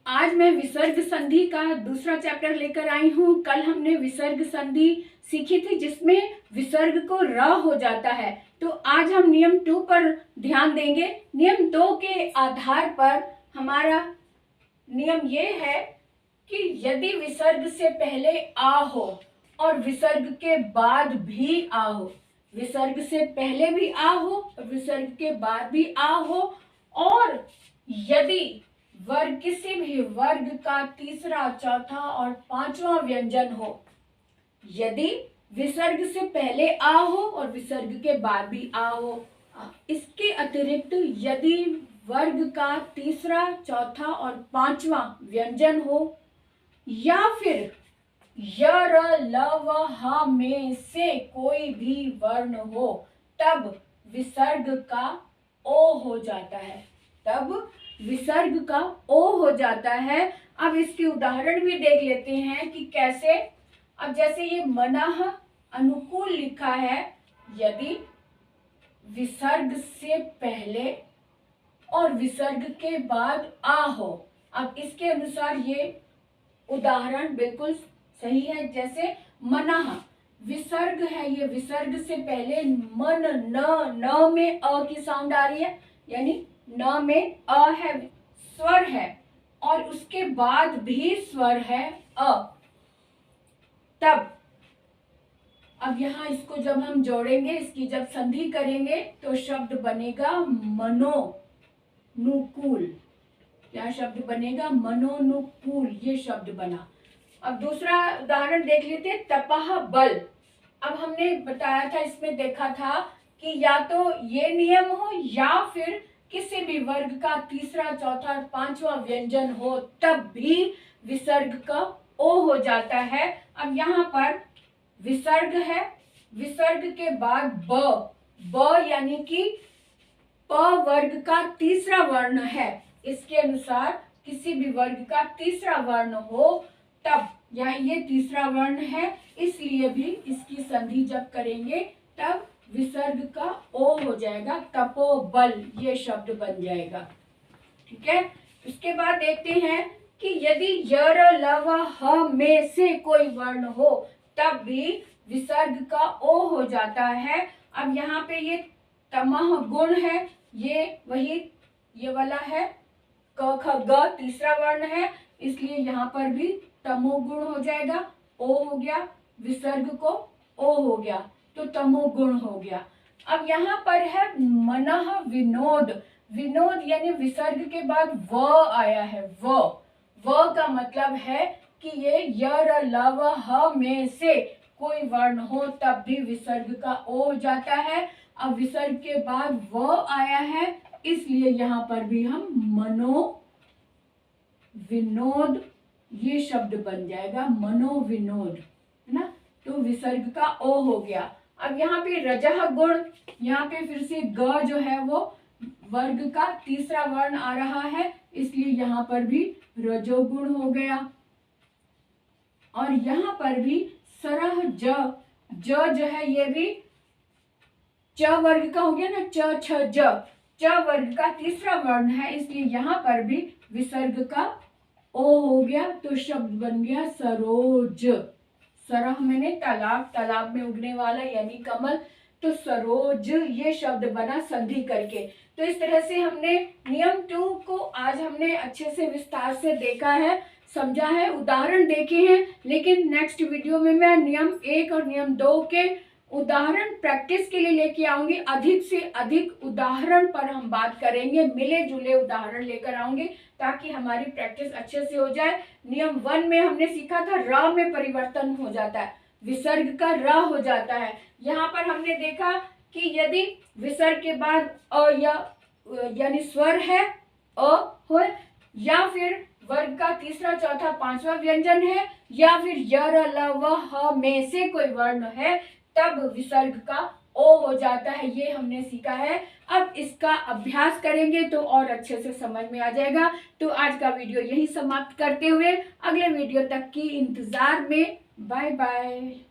आज मैं विसर्ग संधि का दूसरा चैप्टर लेकर आई हूँ। कल हमने विसर्ग संधि सीखी थी जिसमें विसर्ग को र हो जाता है। तो आज हम नियम 2 पर ध्यान देंगे। नियम 2 के आधार पर हमारा नियम ये है कि यदि विसर्ग से पहले आ हो और विसर्ग के बाद भी आ हो, विसर्ग से पहले भी आ हो और विसर्ग के बाद भी आ हो, और यदि वर्ग किसी भी वर्ग का तीसरा, चौथा और पांचवा व्यंजन हो, यदि विसर्ग से पहले आ हो और विसर्ग के बाद भी आ हो, इसके अतिरिक्त यदि वर्ग का तीसरा, चौथा और पांचवा व्यंजन हो, या फिर य, र, ल व ह में से कोई भी वर्ण हो, तब विसर्ग का ओ हो जाता है। तब विसर्ग का ओ हो जाता है। अब इसके उदाहरण भी देख लेते हैं कि कैसे। अब जैसे ये मनः अनुकूल लिखा है, यदि विसर्ग से पहले और विसर्ग के बाद आ हो। अब इसके अनुसार ये उदाहरण बिल्कुल सही है। जैसे मनः विसर्ग है, ये विसर्ग से पहले मन, न में अ की साउंड आ रही है, यानी न में अ है, स्वर है, और उसके बाद भी स्वर है अ। तब अब यहाँ इसको जब हम जोड़ेंगे, इसकी जब संधि करेंगे तो शब्द बनेगा मनोनुकूल। क्या शब्द बनेगा? मनोनुकूल, ये शब्द बना। अब दूसरा उदाहरण देख लेते हैं, तपः बल। अब हमने बताया था, इसमें देखा था कि या तो ये नियम हो या फिर किसी भी वर्ग का तीसरा, चौथा और पांचवा व्यंजन हो, तब भी विसर्ग का ओ हो जाता है। अब यहाँ पर विसर्ग है, विसर्ग के बाद ब यानी कि प वर्ग का तीसरा वर्ण है। इसके अनुसार किसी भी वर्ग का तीसरा वर्ण हो, तब यहाँ ये तीसरा वर्ण है, इसलिए भी इसकी संधि जब करेंगे तब विसर्ग का ओ हो जाएगा, तपोबल, ये शब्द बन जाएगा। ठीक है। उसके बाद देखते हैं कि यदि य, र, ल व ह में से कोई वर्ण हो, तब भी विसर्ग का ओ हो जाता है। अब यहाँ पे ये तमह गुण है, ये वही ये वाला है, क ख ग तीसरा वर्ण है, इसलिए यहाँ पर भी तमोगुण हो जाएगा, ओ हो गया, विसर्ग को ओ हो गया तो तमोगुण हो गया। अब यहाँ पर है मनः विनोद। विनोद यानी विसर्ग के बाद व आया है, व का मतलब है कि ये य, र, ल व ह में से कोई वर्ण हो, तब भी विसर्ग का ओ हो जाता है। अब विसर्ग के बाद व आया है, इसलिए यहाँ पर भी हम मनो विनोद, ये शब्द बन जाएगा, मनोविनोद, है ना। तो विसर्ग का ओ हो गया। अब यहाँ पे रजह गुण, यहाँ पे फिर से ग जो है वो वर्ग का तीसरा वर्ण आ रहा है, इसलिए यहाँ पर भी रजोगुण हो गया। और यहाँ पर भी सरह ज जो है, ये भी च वर्ग का हो गया ना, च छ ज, च वर्ग का तीसरा वर्ण है, इसलिए यहाँ पर भी विसर्ग का ओ हो गया, तो शब्द बन गया सरोज। सरह मैंने तालाब, तालाब में उगने वाला यानी कमल, तो सरोज ये शब्द बना संधि करके। तो इस तरह से हमने नियम 2 को आज हमने अच्छे से विस्तार से देखा है, समझा है, उदाहरण देखे हैं। लेकिन नेक्स्ट वीडियो में मैं नियम 1 और नियम 2 के उदाहरण प्रैक्टिस के लिए लेके आऊंगी। अधिक से अधिक उदाहरण पर हम बात करेंगे, मिले जुले उदाहरण लेकर आऊंगे ताकि हमारी प्रैक्टिस अच्छे से हो जाए। नियम 1 में हमने सीखा था र में परिवर्तन हो जाता है, विसर्ग का र हो जाता है। यहाँ पर हमने देखा कि यदि विसर्ग के बाद अ यानी स्वर है अ हो, या फिर वर्ग का तीसरा, चौथा, पांचवा व्यंजन है, या फिर य, र, ल व ह में से कोई वर्ण है, तब विसर्ग का ओ हो जाता है। ये हमने सीखा है। अब इसका अभ्यास करेंगे तो और अच्छे से समझ में आ जाएगा। तो आज का वीडियो यही समाप्त करते हुए अगले वीडियो तक की इंतजार में बाय बाय।